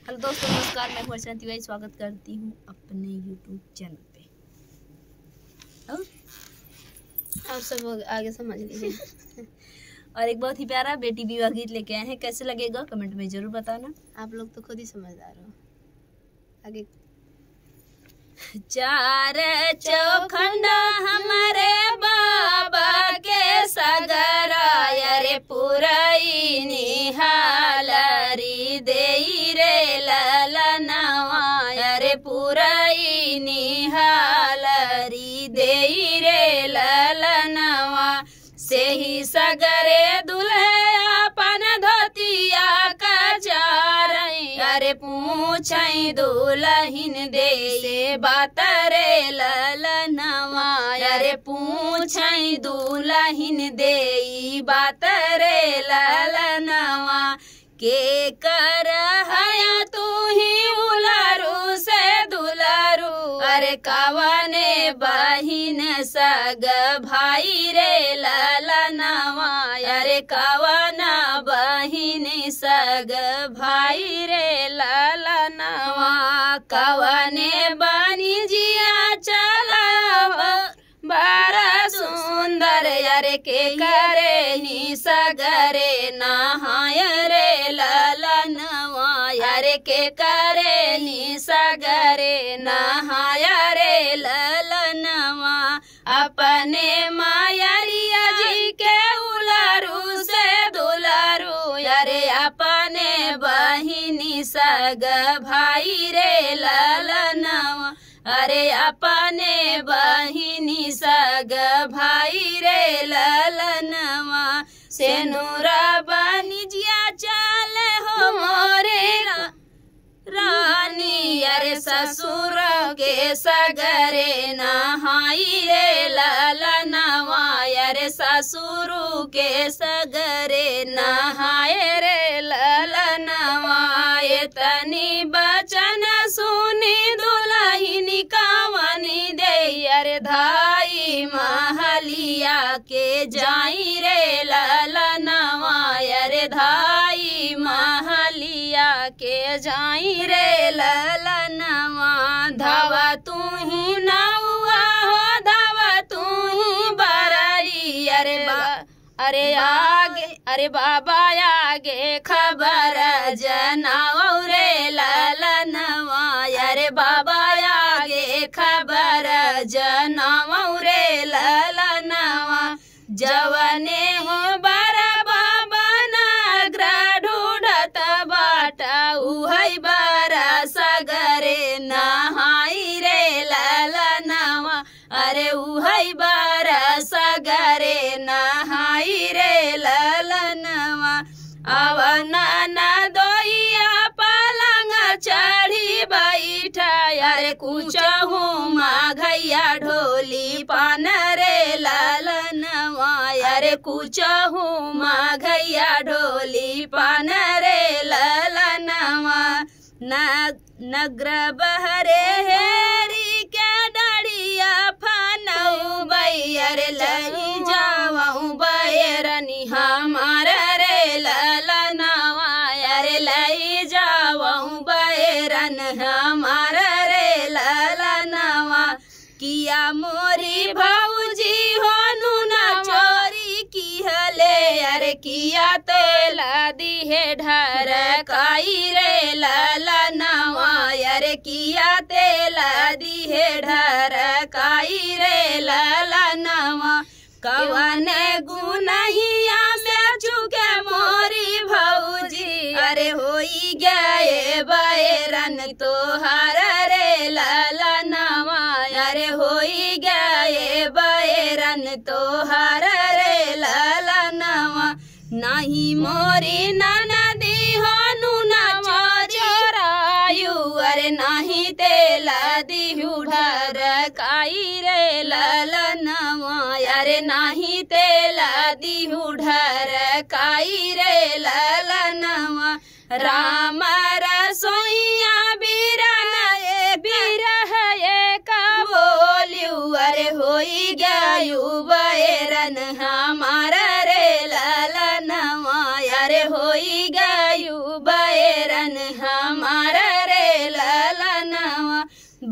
Hello दोस्तों, नमस्कार। मैं हूँ तिवारी, स्वागत करती हूँ अपने यूट्यूब चैनल पे। और सब आगे समझ लीजिए। और एक बहुत ही प्यारा बेटी विवाह गीत लेके आए हैं। कैसे लगेगा कमेंट में जरूर बताना। आप लोग तो खुद ही समझदार हो। आगे। चार चौखंडा हमारे बाबा के सगरा रे पुरई निहालरी देई रे ललनवा रे पुरई निहालरी देई रे ललनवा से ही सगरे दुल्हे अपन धोतिया कचार अरे पूछई दुल्हिन दे से बात रे ललनवा अरे पूछई दुल्हिन दे बात रे ललनवा के कर हया तू ही उलारू से दुलारू अरे कवने बहिन सग भाई रे ललनवा अरे कवना बहिन सग भाई रे ललनवा कवने बनी जिया चला बड़ा सुंदर अरे के करे नी सगरे नहाय रे ललनवा अरे के करे नी सगरे नहाय रे ललनवा अपने मायरिया जी के उलारू से दुलारू अरे अपने बहिनी सग भाई रे ललनवा अरे अपने बहिनी सग भाई रे ललनवा से नूरा बनिजिया चल हो मोरे रानी अरे ससुर के सगरे नहाई रे ललनवा अरे ससुर के सगरे नहाए रे ललनवा तनी बचन सुनी दुल्हिनी कावनी दे अरे धाई महलिया के जाई रे ललनवा अरे धाई महलिया के जाई रे ललनवा धावा तू ही नौआ हो धावा तू ही बररी अरे आगे अरे बाबा आगे खबर जनाओ रे ललनवा अरे बाबा आगे खबर जनाओ रे ललनवा जवने हो बरा बाबा नगरा ढूंढत बाटा उहई बरा सगरे नहाई रे ललनवा अरे उहई बरा सगरे नहाई रे ललनवा अवना न दोइया पलंग चढ़ी बैठा अरे कुचहू माघैया ढोली पान रे ललनवा अरे कुचहू माघैया ढोली पान रे ललनवा नगर बहरे हेरी के डड़िया फनऊ बैर लई जाऊँ बैरनी हमार रे ललनवा अरे लई जाऊँ बैरन हमार रे ललनवा किया मोरी भौजी हो नूना चोरी की हले अरे किया तेला दिहे ढर काई रे ललनवा अरे किया तेला दिहे ढर काई रे ललनवा कवन गुनहिया में चुके मोरी भौजी अरे होई गए बैरन तोहार रे ललनवा अरे होई गए बैरन तोहार रे ललनवा नाही मोरी ननदी हो नूना चोरायु अरे नाही तेला दिहु ढर काई रे ललनवा अरे नाही तेला दिहु ढर काई रे ललनवा राम रसोइया बिरह का बोलियू अरे होई गयू बैरन हमारा रे ललनवा अरे होई गयू बैरन हमारा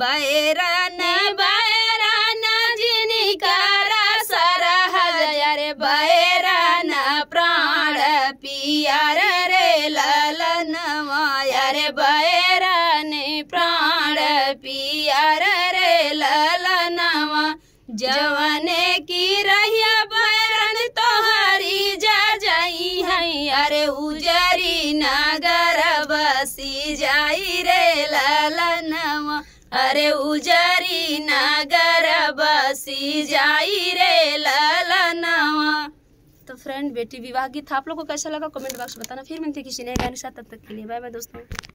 बैरन बैरन जिनकारा सरह अरे बैरन प्राण पियर रे ललनवा अरे बैरन प्राण पियर रे ललनवा जवने की रहिया बैरन तोहरी जा जाई है अरे उजरी नगर बसी जाई रे ललनवा अरे उजरी नगर बसी जाई रे ललनवा। तो फ्रेंड बेटी विवाह गीत आप लोग को कैसा लगा कमेंट बॉक्स बताना। फिर मिलते किसी नए गाने के साथ, तब तक के लिए बाय बाय दोस्तों।